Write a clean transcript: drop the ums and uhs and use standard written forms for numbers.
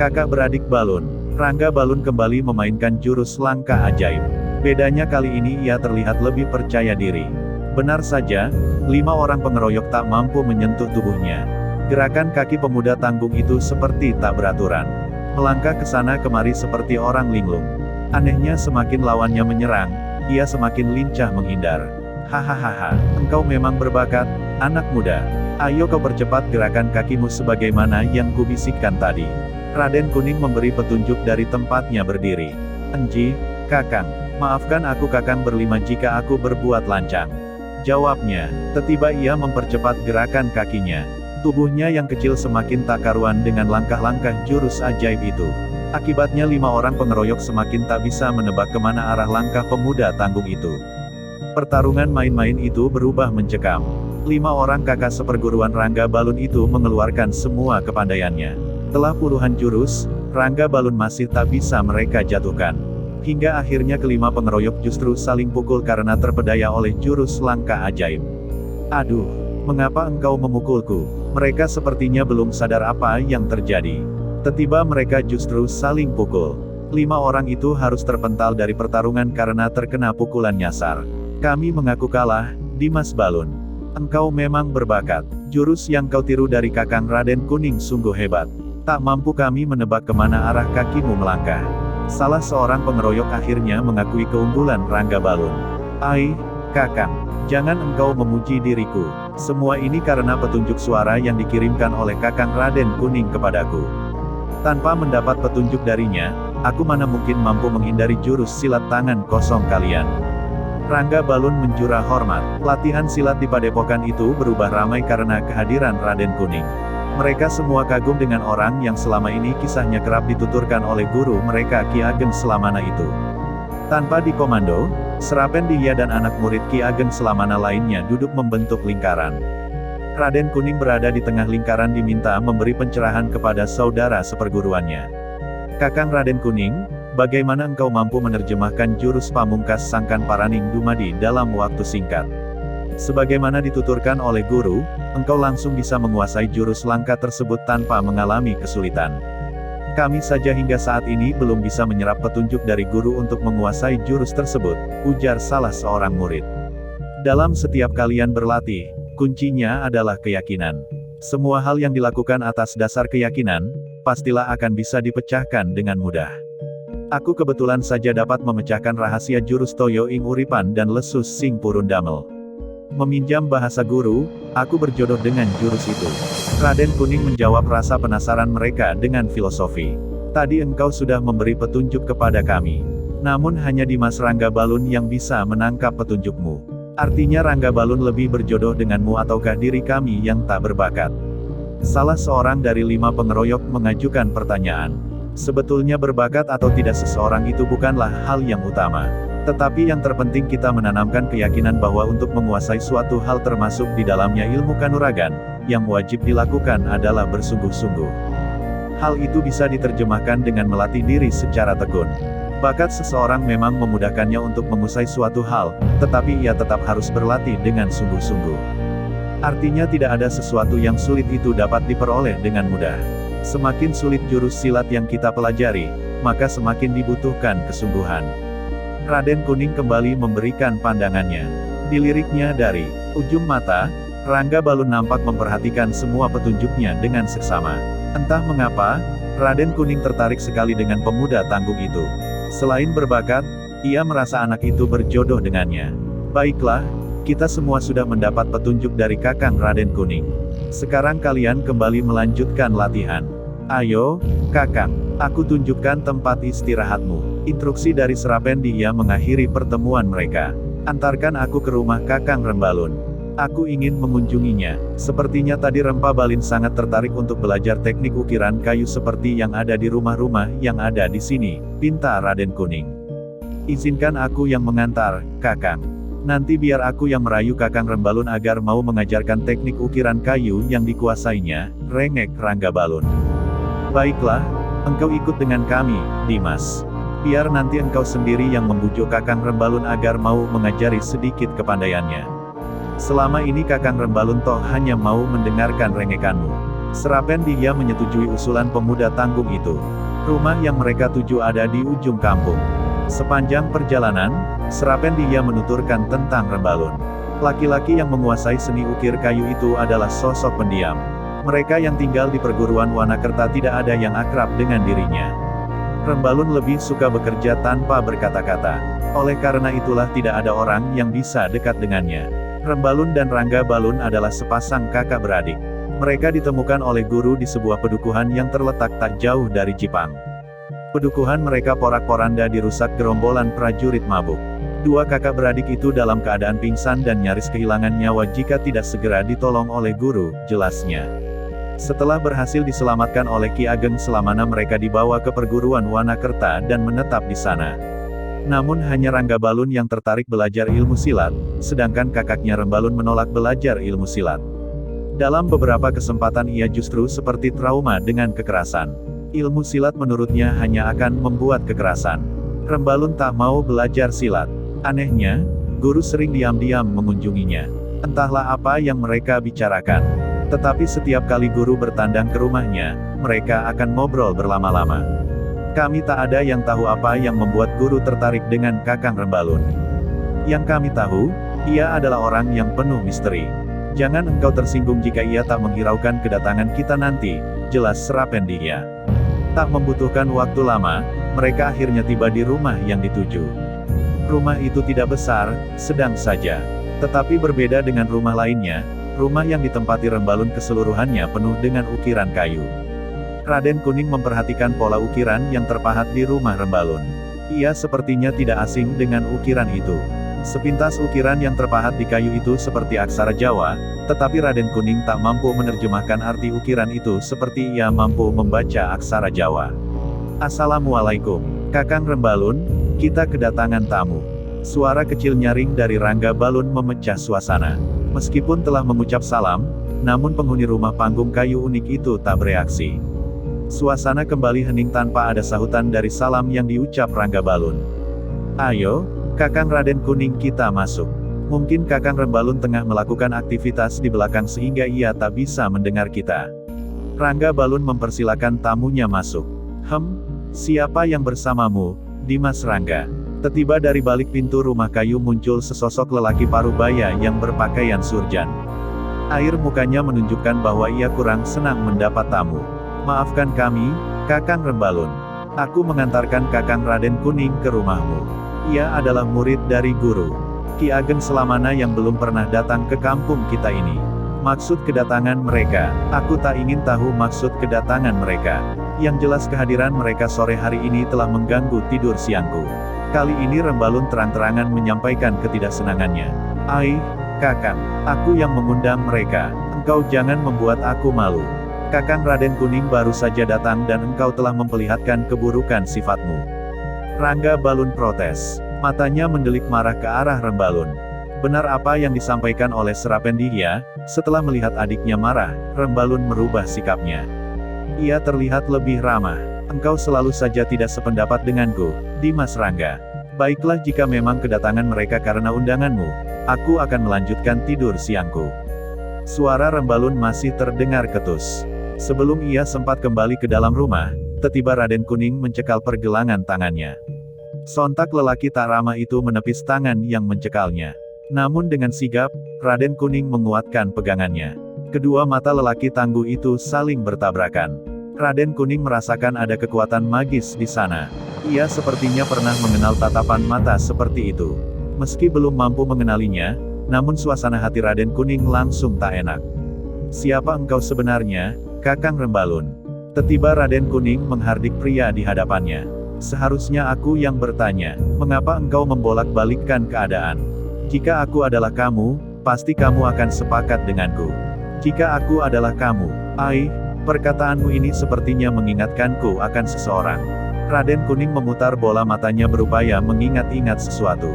Kakak beradik Balun. Rangga Balun kembali memainkan jurus langkah ajaib. Bedanya kali ini ia terlihat lebih percaya diri. Benar saja, 5 orang pengeroyok tak mampu menyentuh tubuhnya. Gerakan kaki pemuda tanggung itu seperti tak beraturan. Melangkah ke sana kemari seperti orang linglung. Anehnya semakin lawannya menyerang, ia semakin lincah menghindar. Hahaha, engkau memang berbakat, anak muda. Ayo kau percepat gerakan kakimu sebagaimana yang kubisikkan tadi. Raden Kuning memberi petunjuk dari tempatnya berdiri. Enji, Kakang, maafkan aku Kakang berlima jika aku berbuat lancang. Jawabnya, tiba-tiba ia mempercepat gerakan kakinya. Tubuhnya yang kecil semakin tak karuan dengan langkah-langkah jurus ajaib itu. Akibatnya 5 orang pengeroyok semakin tak bisa menebak kemana arah langkah pemuda tanggung itu. Pertarungan main-main itu berubah mencekam. 5 orang kakak seperguruan Rangga Balun itu mengeluarkan semua kepandaiannya. Setelah puluhan jurus, Rangga Balun masih tak bisa mereka jatuhkan. Hingga akhirnya kelima pengeroyok justru saling pukul karena terpedaya oleh jurus langkah ajaib. Aduh, mengapa engkau memukulku? Mereka sepertinya belum sadar apa yang terjadi. Tiba-tiba mereka justru saling pukul. 5 orang itu harus terpental dari pertarungan karena terkena pukulan nyasar. Kami mengaku kalah, Dimas Balun. Engkau memang berbakat. Jurus yang kau tiru dari Kakang Raden Kuning sungguh hebat. Tak mampu kami menebak kemana arah kakimu melangkah. Salah seorang pengeroyok akhirnya mengakui keunggulan Rangga Balun. Ai, Kakang, jangan engkau memuji diriku. Semua ini karena petunjuk suara yang dikirimkan oleh Kakang Raden Kuning kepadaku. Tanpa mendapat petunjuk darinya, aku mana mungkin mampu menghindari jurus silat tangan kosong kalian. Rangga Balun menjura hormat. Latihan silat di padepokan itu berubah ramai karena kehadiran Raden Kuning. Mereka semua kagum dengan orang yang selama ini kisahnya kerap dituturkan oleh guru mereka Ki Ageng Selamana itu. Tanpa dikomando, Serapen Dihya dan anak murid Ki Ageng Selamana lainnya duduk membentuk lingkaran. Raden Kuning berada di tengah lingkaran diminta memberi pencerahan kepada saudara seperguruannya. Kakang Raden Kuning, bagaimana engkau mampu menerjemahkan jurus pamungkas Sangkan Paraning Dumadi dalam waktu singkat? Sebagaimana dituturkan oleh guru, engkau langsung bisa menguasai jurus langkah tersebut tanpa mengalami kesulitan. Kami saja hingga saat ini belum bisa menyerap petunjuk dari guru untuk menguasai jurus tersebut, ujar salah seorang murid. Dalam setiap kalian berlatih, kuncinya adalah keyakinan. Semua hal yang dilakukan atas dasar keyakinan, pastilah akan bisa dipecahkan dengan mudah. Aku kebetulan saja dapat memecahkan rahasia jurus Toyo Ing Uripan dan Lesus Sing Purun Damel. Meminjam bahasa guru, aku berjodoh dengan jurus itu. Raden Kuning menjawab rasa penasaran mereka dengan filosofi. Tadi engkau sudah memberi petunjuk kepada kami. Namun hanya Dimas Rangga Balun yang bisa menangkap petunjukmu. Artinya Rangga Balun lebih berjodoh denganmu ataukah diri kami yang tak berbakat? Salah seorang dari 5 pengeroyok mengajukan pertanyaan. Sebetulnya berbakat atau tidak seseorang itu bukanlah hal yang utama. Tetapi yang terpenting kita menanamkan keyakinan bahwa untuk menguasai suatu hal termasuk di dalamnya ilmu kanuragan, yang wajib dilakukan adalah bersungguh-sungguh. Hal itu bisa diterjemahkan dengan melatih diri secara tekun. Bakat seseorang memang memudahkannya untuk menguasai suatu hal, tetapi ia tetap harus berlatih dengan sungguh-sungguh. Artinya tidak ada sesuatu yang sulit itu dapat diperoleh dengan mudah. Semakin sulit jurus silat yang kita pelajari, maka semakin dibutuhkan kesungguhan. Raden Kuning kembali memberikan pandangannya. Diliriknya dari ujung mata, Rangga Balun nampak memperhatikan semua petunjuknya dengan seksama. Entah mengapa, Raden Kuning tertarik sekali dengan pemuda tanggung itu. Selain berbakat, ia merasa anak itu berjodoh dengannya. Baiklah, kita semua sudah mendapat petunjuk dari Kakang Raden Kuning. Sekarang kalian kembali melanjutkan latihan. Ayo, Kakang, aku tunjukkan tempat istirahatmu. Instruksi dari Serapen Dihya mengakhiri pertemuan mereka. Antarkan aku ke rumah Kakang Rembalun. Aku ingin mengunjunginya. Sepertinya tadi Rempa Balin sangat tertarik untuk belajar teknik ukiran kayu seperti yang ada di rumah-rumah yang ada di sini, pinta Raden Kuning. Izinkan aku yang mengantar, Kakang. Nanti biar aku yang merayu Kakang Rembalun agar mau mengajarkan teknik ukiran kayu yang dikuasainya, rengek Rangga Balun. Baiklah, engkau ikut dengan kami, Dimas. Biar nanti engkau sendiri yang membujuk Kakang Rembalun agar mau mengajari sedikit kepandaiannya. Selama ini Kakang Rembalun toh hanya mau mendengarkan rengekanmu. Serapen Dihya menyetujui usulan pemuda tanggung itu. Rumah yang mereka tuju ada di ujung kampung. Sepanjang perjalanan, Serapen Dihya menuturkan tentang Rembalun. Laki-laki yang menguasai seni ukir kayu itu adalah sosok pendiam. Mereka yang tinggal di perguruan Wanakerta tidak ada yang akrab dengan dirinya. Rembalun lebih suka bekerja tanpa berkata-kata. Oleh karena itulah tidak ada orang yang bisa dekat dengannya. Rembalun dan Rangga Balun adalah sepasang kakak beradik. Mereka ditemukan oleh guru di sebuah pedukuhan yang terletak tak jauh dari Jipang. Pedukuhan mereka porak-poranda dirusak gerombolan prajurit mabuk. Dua kakak beradik itu dalam keadaan pingsan dan nyaris kehilangan nyawa jika tidak segera ditolong oleh guru, jelasnya. Setelah berhasil diselamatkan oleh Ki Ageng Selamana, mereka dibawa ke perguruan Wanakerta dan menetap di sana. Namun hanya Rangga Balun yang tertarik belajar ilmu silat, sedangkan kakaknya Rembalun menolak belajar ilmu silat. Dalam beberapa kesempatan ia justru seperti trauma dengan kekerasan. Ilmu silat menurutnya hanya akan membuat kekerasan. Rembalun tak mau belajar silat. Anehnya, guru sering diam-diam mengunjunginya. Entahlah apa yang mereka bicarakan. Tetapi setiap kali guru bertandang ke rumahnya, mereka akan ngobrol berlama-lama. Kami tak ada yang tahu apa yang membuat guru tertarik dengan Kakang Rembalun. Yang kami tahu, ia adalah orang yang penuh misteri. Jangan engkau tersinggung jika ia tak menghiraukan kedatangan kita nanti, jelas Serapen Dihya. Tak membutuhkan waktu lama, mereka akhirnya tiba di rumah yang dituju. Rumah itu tidak besar, sedang saja. Tetapi berbeda dengan rumah lainnya, rumah yang ditempati Rembalun keseluruhannya penuh dengan ukiran kayu. Raden Kuning memperhatikan pola ukiran yang terpahat di rumah Rembalun. Ia sepertinya tidak asing dengan ukiran itu. Sepintas ukiran yang terpahat di kayu itu seperti aksara Jawa, tetapi Raden Kuning tak mampu menerjemahkan arti ukiran itu seperti ia mampu membaca aksara Jawa. Assalamualaikum, Kakang Rembalun, kita kedatangan tamu. Suara kecil nyaring dari Rangga Balun memecah suasana. Meskipun telah mengucap salam, namun penghuni rumah panggung kayu unik itu tak bereaksi. Suasana kembali hening tanpa ada sahutan dari salam yang diucap Rangga Balun. Ayo, Kakang Raden Kuning, kita masuk. Mungkin Kakang Rembalun tengah melakukan aktivitas di belakang sehingga ia tak bisa mendengar kita. Rangga Balun mempersilakan tamunya masuk. Siapa yang bersamamu, Dimas Rangga? Tiba dari balik pintu rumah kayu muncul sesosok lelaki parubaya yang berpakaian surjan. Air mukanya menunjukkan bahwa ia kurang senang mendapat tamu. Maafkan kami, Kakang Rembalun. Aku mengantarkan Kakang Raden Kuning ke rumahmu. Ia adalah murid dari guru Ki Ageng Selamana yang belum pernah datang ke kampung kita ini. Maksud kedatangan mereka, aku tak ingin tahu maksud kedatangan mereka. Yang jelas kehadiran mereka sore hari ini telah mengganggu tidur siangku. Kali ini Rembalun terang-terangan menyampaikan ketidaksenangannya. Kakang, aku yang mengundang mereka. Engkau jangan membuat aku malu. Kakang Raden Kuning baru saja datang dan engkau telah memperlihatkan keburukan sifatmu. Rangga Balun protes. Matanya mendelik marah ke arah Rembalun. Benar apa yang disampaikan oleh Serapen Dihya, setelah melihat adiknya marah, Rembalun merubah sikapnya. Ia terlihat lebih ramah. Engkau selalu saja tidak sependapat denganku, Dimas Rangga. Baiklah, jika memang kedatangan mereka karena undanganmu, aku akan melanjutkan tidur siangku. Suara Rembalun masih terdengar ketus. Sebelum ia sempat kembali ke dalam rumah, tiba Raden Kuning mencekal pergelangan tangannya. Sontak lelaki tak ramah itu menepis tangan yang mencekalnya. Namun dengan sigap, Raden Kuning menguatkan pegangannya. Kedua mata lelaki tangguh itu saling bertabrakan. Raden Kuning merasakan ada kekuatan magis di sana. Ia sepertinya pernah mengenal tatapan mata seperti itu. Meski belum mampu mengenalinya, namun suasana hati Raden Kuning langsung tak enak. Siapa engkau sebenarnya, Kakang Rembalun? Tiba Raden Kuning menghardik pria di hadapannya. Seharusnya aku yang bertanya, mengapa engkau membolak-balikkan keadaan? Jika aku adalah kamu, pasti kamu akan sepakat denganku. Jika aku adalah kamu, perkataanmu ini sepertinya mengingatkanku akan seseorang. Raden Kuning memutar bola matanya berupaya mengingat-ingat sesuatu.